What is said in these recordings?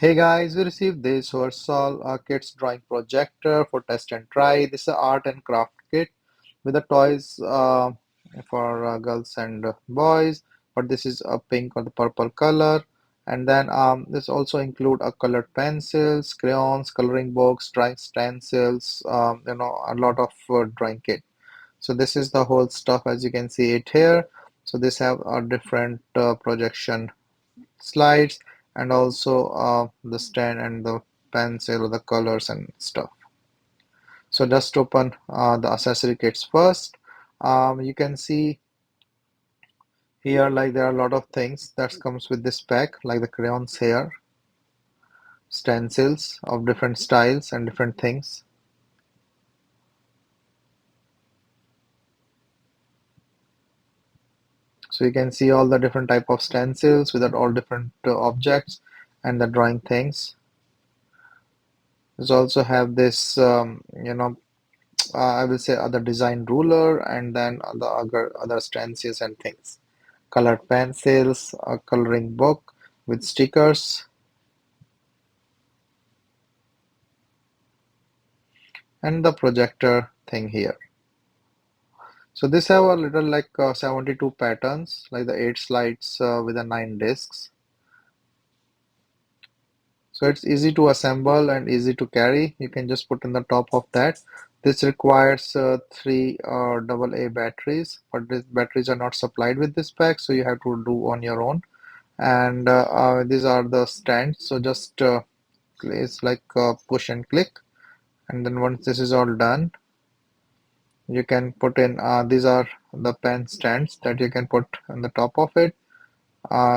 Hey guys, we received this Versal Kids Drawing Projector for test and try. This is an art and craft kit with the toys for girls and boys, but this is a pink or the purple color. And then this also include a colored pencils, crayons, coloring books, drawing stencils, a lot of drawing kit. So this is the whole stuff as you can see it here. So this have a different projection slides and also the stand and the pencil or the colors and stuff. So just open the accessory kits first. You can see here like there are a lot of things that comes with this pack like the crayons here, stencils of different styles and different things. So you can see all the different type of stencils with all different objects and the drawing things. There's also have this I will say other design ruler and then the other stencils and things. Colored pencils, a coloring book with stickers, and the projector thing here. So this have a little like 72 patterns, like the 8 slides with the 9 discs. So it's easy to assemble and easy to carry. You can just put in the top of that. This requires three AA batteries, but these batteries are not supplied with this pack, so you have to do on your own. And these are the stands. So just it's like push and click, and then once this is all done, you can put in these are the pen stands that you can put on the top of it,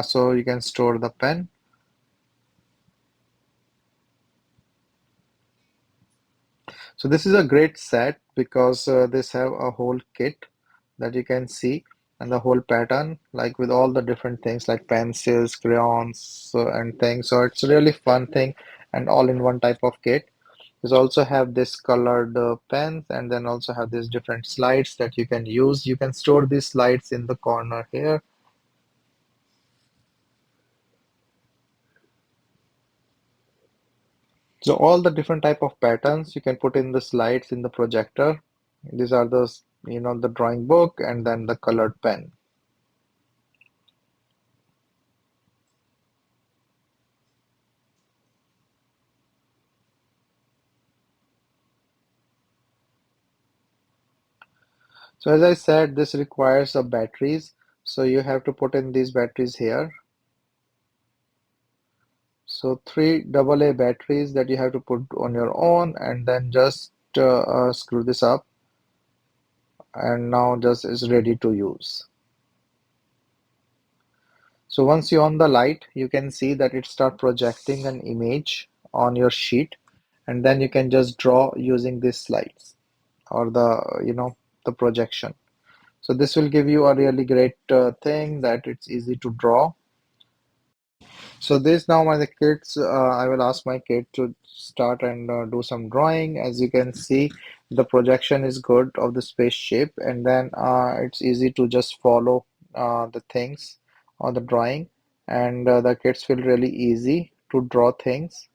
so you can store the pen. So this is a great set because this have a whole kit that you can see and the whole pattern like with all the different things like pencils, crayons and things. So it's a really fun thing and all in one type of kit. There's also have this colored pens and then also have these different slides that you can use. You can store these slides in the corner here. So all the different type of patterns you can put in the slides in the projector. These are those, the drawing book and then the colored pen. So as I said, this requires a batteries. So you have to put in these batteries here. So three AA batteries that you have to put on your own and then just screw this up and now just is ready to use. So once you on the light, you can see that it start projecting an image on your sheet and then you can just draw using these slides or the projection. So this will give you a really great thing that it's easy to draw. So this now my kids, I will ask my kid to start and do some drawing. As you can see, the projection is good of the spaceship, and then it's easy to just follow the things on the drawing, and the kids feel really easy to draw things.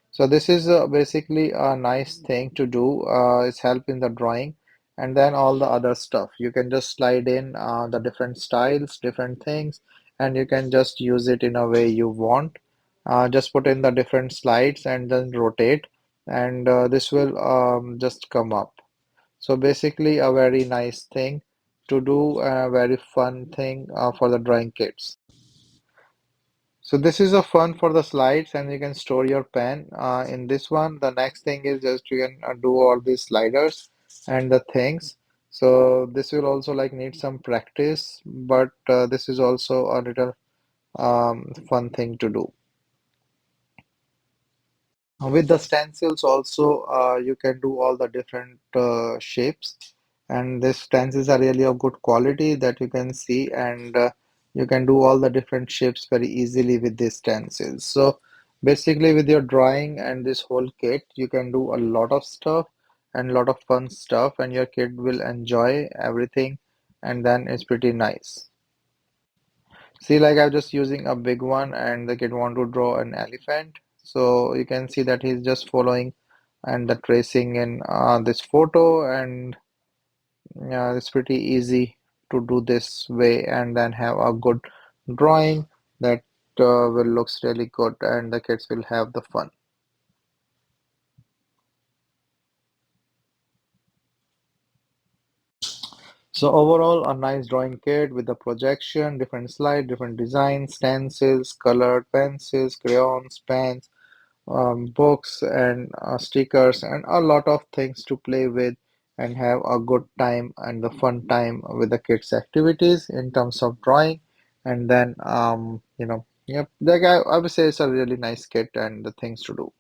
So this is basically a nice thing to do. It's help in the drawing, and then all the other stuff. You can just slide in the different styles, different things, and you can just use it in a way you want. Just put in the different slides and then rotate, and this will just come up. So basically, a very nice thing to do, a very fun thing for the drawing kits. So this is a fun for the slides and you can store your pen in this one. The next thing is just you can do all these sliders and the things. So this will also like need some practice, but this is also a little fun thing to do. With the stencils also, you can do all the different shapes, and these stencils are really of good quality that you can see, and you can do all the different shapes very easily with these stencils. So basically, with your drawing and this whole kit, you can do a lot of stuff and a lot of fun stuff, and your kid will enjoy everything, and then it's pretty nice. See, like I'm just using a big one, and the kid want to draw an elephant. So you can see that he's just following and the tracing in this photo, and yeah, it's pretty easy to do this way and then have a good drawing that will looks really good, and the kids will have the fun. So overall, a nice drawing kit with a projection, different slide, different designs, stencils, colored pencils, crayons, pens, books, and stickers, and a lot of things to play with and have a good time and the fun time with the kids' activities in terms of drawing. And then, yep, like I would say it's a really nice kit and the things to do.